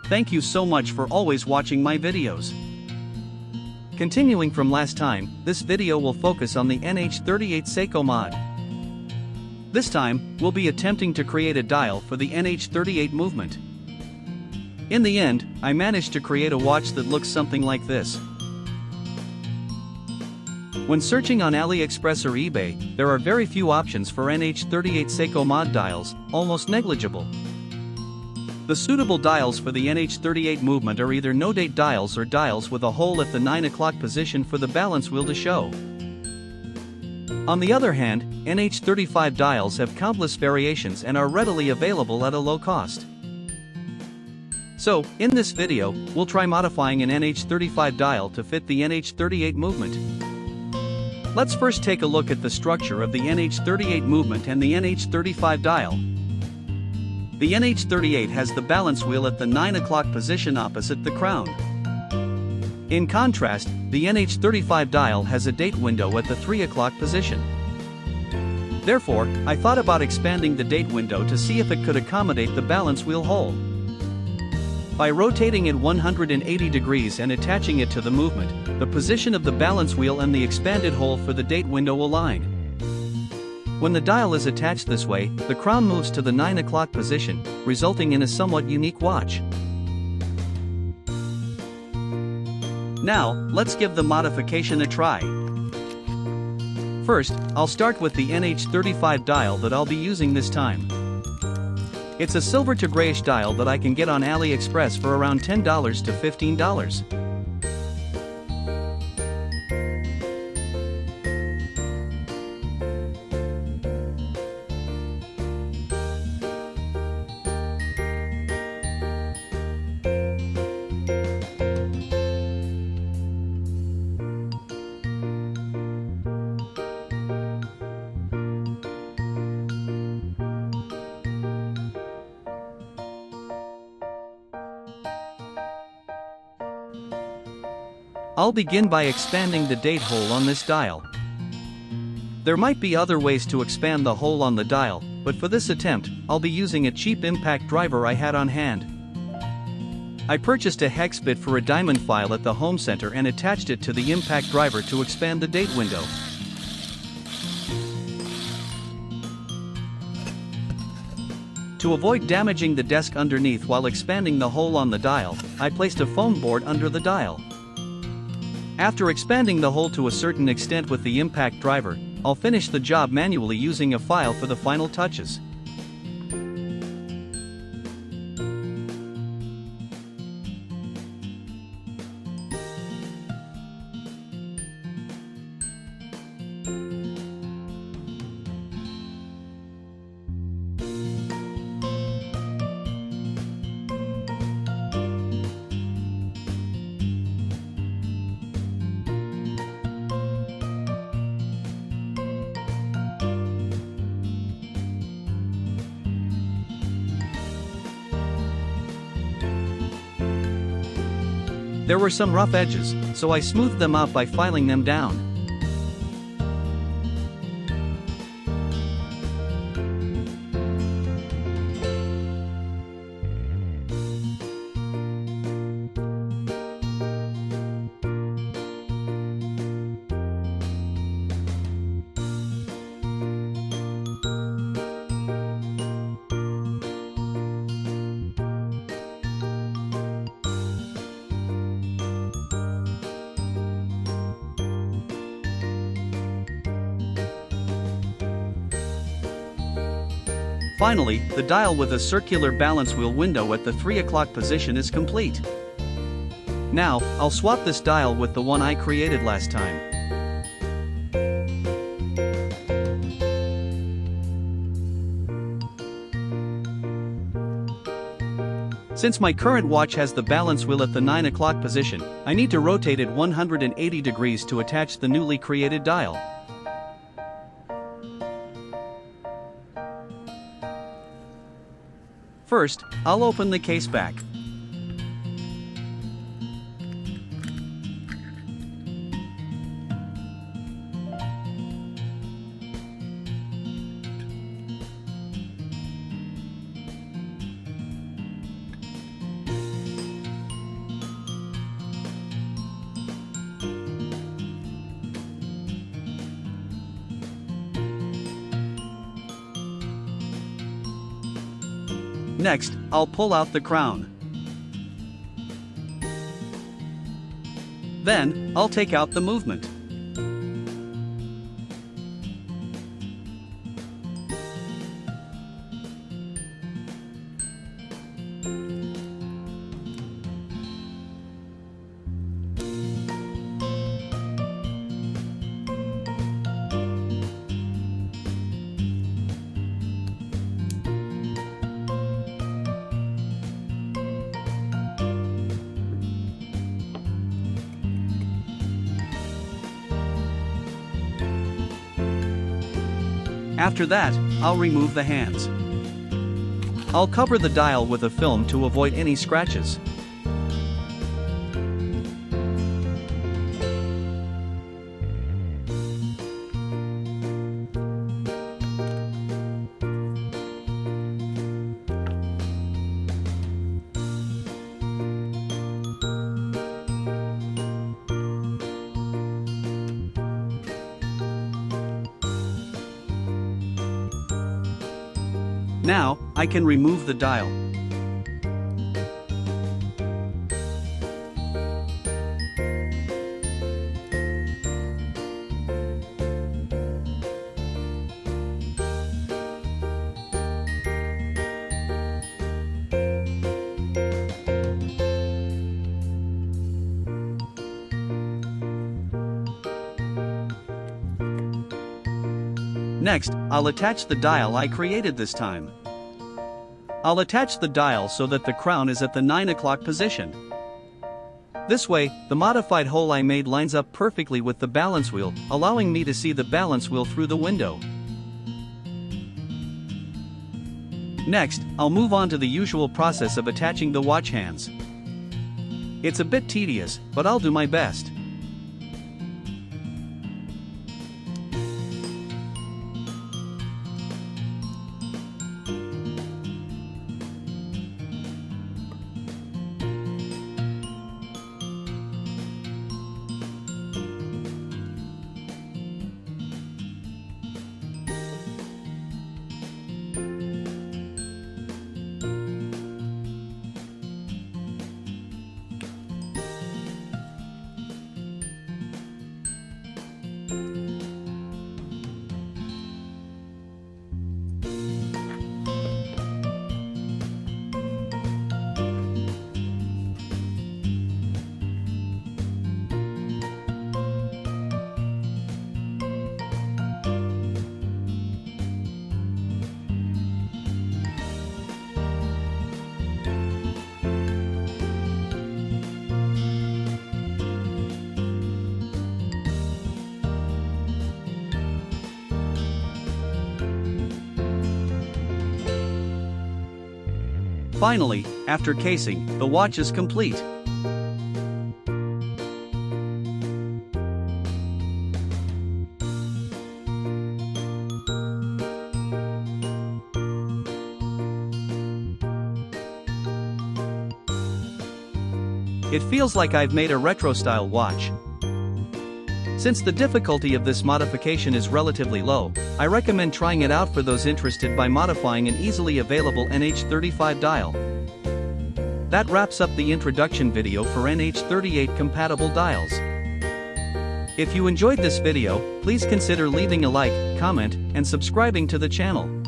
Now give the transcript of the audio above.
Thank you so much for always watching my videos. Continuing from last time, this video will focus on the NH38 SEIKO mod. This time, we'll be attempting to create a dial for the NH38 movement. In the end, I managed to create a watch that looks something like this. When searching on AliExpress or eBay, there are very few options for NH38 SEIKO mod dials, almost negligible. The suitable dials for the NH38 movement are either no-date dials or dials with a hole at the 9 o'clock position for the balance wheel to show. On the other hand, NH35 dials have countless variations and are readily available at a low cost. So, in this video, we'll try modifying an NH35 dial to fit the NH38 movement. Let's first take a look at the structure of the NH38 movement and the NH35 dial. The NH38 has the balance wheel at the 9 o'clock position opposite the crown. In contrast, the NH35 dial has a date window at the 3 o'clock position. Therefore, I thought about expanding the date window to see if it could accommodate the balance wheel hole. By rotating it 180 degrees and attaching it to the movement, the position of the balance wheel and the expanded hole for the date window align. When the dial is attached this way, the crown moves to the 9 o'clock position, resulting in a somewhat unique watch. Now, let's give the modification a try. First, I'll start with the NH35 dial that I'll be using this time. It's a silver to grayish dial that I can get on AliExpress for around $10 to $15. I'll begin by expanding the date hole on this dial. There might be other ways to expand the hole on the dial, but for this attempt, I'll be using a cheap impact driver I had on hand. I purchased a hex bit for a diamond file at the home center and attached it to the impact driver to expand the date window. To avoid damaging the desk underneath while expanding the hole on the dial, I placed a foam board under the dial. After expanding the hole to a certain extent with the impact driver, I'll finish the job manually using a file for the final touches. There were some rough edges, so I smoothed them out by filing them down. Finally, the dial with a circular balance wheel window at the 3 o'clock position is complete. Now, I'll swap this dial with the one I created last time. Since my current watch has the balance wheel at the 9 o'clock position, I need to rotate it 180 degrees to attach the newly created dial. First, I'll open the case back. Next, I'll pull out the crown. Then, I'll take out the movement. After that, I'll remove the hands. I'll cover the dial with a film to avoid any scratches. Now, I can remove the dial. Next, I'll attach the dial I created this time. I'll attach the dial so that the crown is at the 9 o'clock position. This way, the modified hole I made lines up perfectly with the balance wheel, allowing me to see the balance wheel through the window. Next, I'll move on to the usual process of attaching the watch hands. It's a bit tedious, but I'll do my best. Finally, after casing, the watch is complete. It feels like I've made a retro-style watch. Since the difficulty of this modification is relatively low, I recommend trying it out for those interested by modifying an easily available NH35 dial. That wraps up the introduction video for NH38 compatible dials. If you enjoyed this video, please consider leaving a like, comment, and subscribing to the channel.